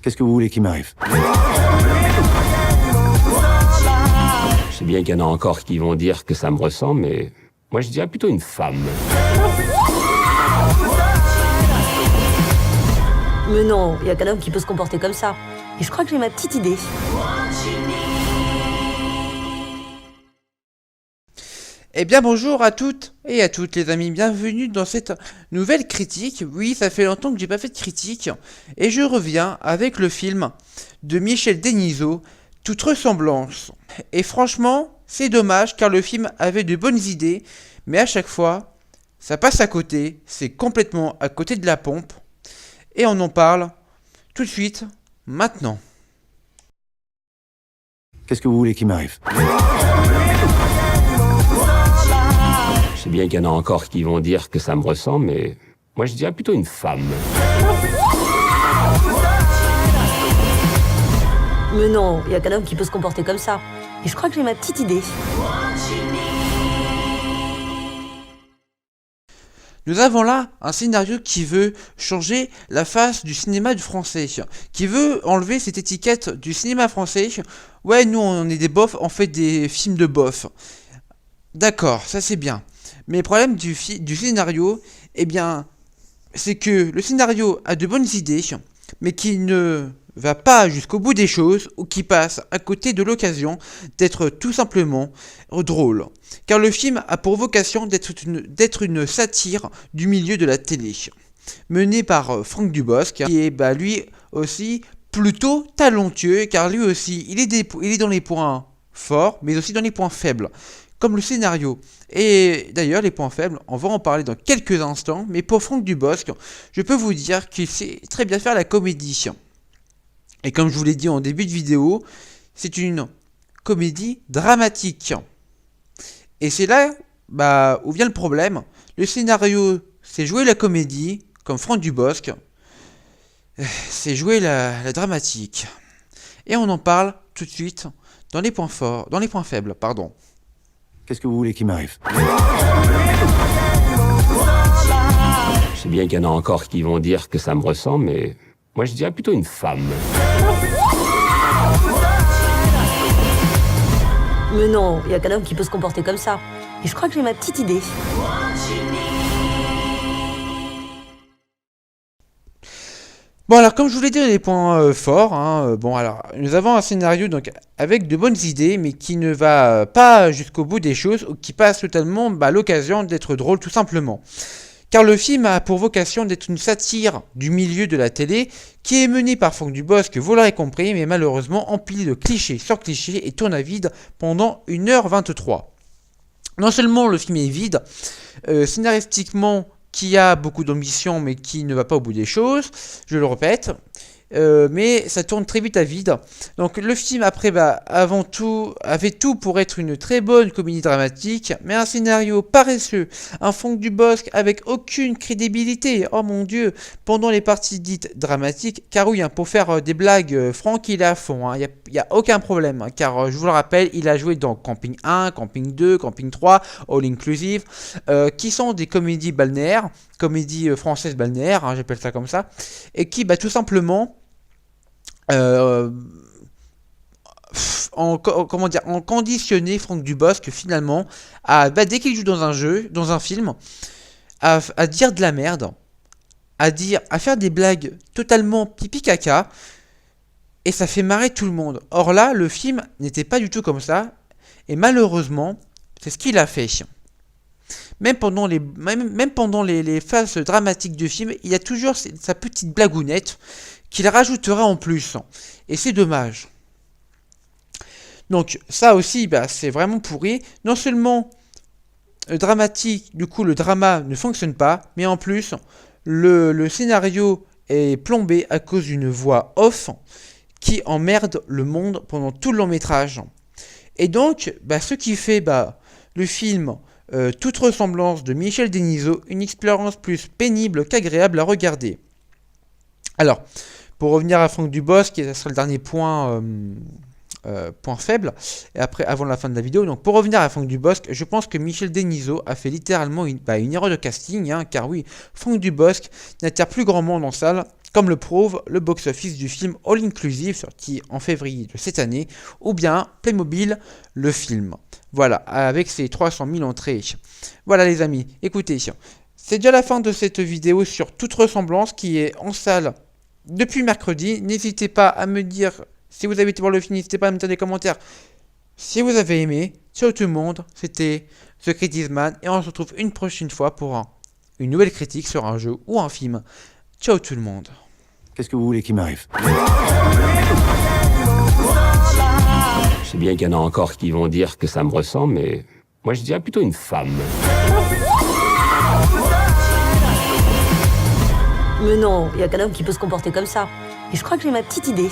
Qu'est-ce que vous voulez qui m'arrive? Je sais bien qu'il y en a encore qui vont dire que ça me ressemble, mais moi je dirais plutôt une femme. Mais non, il y a qu'un homme qui peut se comporter comme ça. Et je crois que j'ai ma petite idée. Eh bien bonjour à toutes et à toutes les amis, bienvenue dans cette nouvelle critique. Oui, ça fait longtemps que j'ai pas fait de critique et je reviens avec le film de Michel Denisot, Toute ressemblance. Et franchement, c'est dommage car le film avait de bonnes idées, mais à chaque fois, ça passe à côté, c'est complètement à côté de la pompe. Et on en parle tout de suite, maintenant. Qu'est-ce que vous voulez qui m'arrive? Je sais bien qu'il y en a encore qui vont dire que ça me ressemble, mais moi je dirais plutôt une femme. Mais non, il y a qu'un homme qui peut se comporter comme ça. Et je crois que j'ai ma petite idée. Nous avons là un scénario qui veut changer la face du cinéma du français, qui veut enlever cette étiquette du cinéma français. Ouais, nous on est des bofs, on fait des films de bofs. D'accord, ça c'est bien. Mais le problème du scénario, eh bien, c'est que le scénario a de bonnes idées, mais qui ne va pas jusqu'au bout des choses, ou qui passe à côté de l'occasion d'être tout simplement drôle. Car le film a pour vocation d'être une satire du milieu de la télé, menée par Franck Dubosc, qui est lui aussi plutôt talentueux, car lui aussi, il est dans les points forts, mais aussi dans les points faibles, comme le scénario. Et d'ailleurs, les points faibles, on va en parler dans quelques instants, mais pour Franck Dubosc, je peux vous dire qu'il sait très bien faire la comédie. Et comme je vous l'ai dit en début de vidéo, c'est une comédie dramatique. Et c'est là où vient le problème. Le scénario, c'est jouer la comédie, comme Franck Dubosc, c'est jouer la dramatique. Et on en parle tout de suite dans les points forts, dans les points faibles, pardon. Qu'est-ce que vous voulez qui m'arrive? Je sais bien qu'il y en a encore qui vont dire que ça me ressemble, mais moi je dirais plutôt une femme. Mais non, il y a qu'un homme qui peut se comporter comme ça. Et je crois que j'ai ma petite idée. Bon alors comme je vous l'ai dit, les points forts, alors nous avons un scénario donc avec de bonnes idées mais qui ne va pas jusqu'au bout des choses ou qui passe totalement l'occasion d'être drôle tout simplement. Car le film a pour vocation d'être une satire du milieu de la télé qui est menée par Franck Dubosc, vous l'aurez compris, mais malheureusement empli de clichés sur clichés et tourne à vide pendant 1h23. Non seulement le film est vide, scénaristiquement qui a beaucoup d'ambition mais qui ne va pas au bout des choses, je le répète, mais ça tourne très vite à vide. Donc le film après avant tout avait tout pour être une très bonne comédie dramatique, mais un scénario paresseux, un Franck Dubosc avec aucune crédibilité, oh mon dieu, pendant les parties dites dramatiques, car oui, pour faire des blagues, Franck il est à fond, il n'y a aucun problème, car je vous le rappelle, il a joué dans Camping 1, Camping 2, Camping 3, All Inclusive, qui sont des comédies balnéaires, comédies françaises balnéaires, j'appelle ça comme ça, et qui tout simplement en conditionné Franck Dubosc finalement à dès qu'il joue dans un jeu, dans un film, à dire de la merde, à faire des blagues totalement pipi caca, et ça fait marrer tout le monde. Or là, le film n'était pas du tout comme ça, et malheureusement, c'est ce qu'il a fait. Même pendant les phases dramatiques du film, il y a toujours sa petite blagounette qu'il rajoutera en plus. Et c'est dommage. Donc ça aussi, c'est vraiment pourri. Non seulement dramatique, du coup le drama ne fonctionne pas, mais en plus le scénario est plombé à cause d'une voix off qui emmerde le monde pendant tout le long métrage. Et donc, ce qui fait le film Toute ressemblance de Michel Denisot, une expérience plus pénible qu'agréable à regarder. Alors, pour revenir à Franck Dubosc, qui sera le dernier point point faible, et après, avant la fin de la vidéo. Donc pour revenir à Franck Dubosc, je pense que Michel Denisot a fait littéralement une erreur de casting, hein, car oui, Franck Dubosc n'attire plus grand monde en salle, comme le prouve le box-office du film All Inclusive, sorti en février de cette année, ou bien Playmobil, le film. Voilà, avec ses 300 000 entrées. Voilà les amis, écoutez, c'est déjà la fin de cette vidéo sur Toute Ressemblance, qui est en salle depuis mercredi. N'hésitez pas à me dire, si vous avez été voir le film, n'hésitez pas à me dire dans les commentaires si vous avez aimé. Ciao tout le monde, c'était The Critisman, et on se retrouve une prochaine fois pour une nouvelle critique sur un jeu ou un film. Ciao tout le monde. Qu'est-ce que vous voulez qui m'arrive? Je sais bien qu'il y en a encore qui vont dire que ça me ressemble, mais moi je dirais plutôt une femme. Mais non, il y a qu'un homme qui peut se comporter comme ça. Et je crois que j'ai ma petite idée.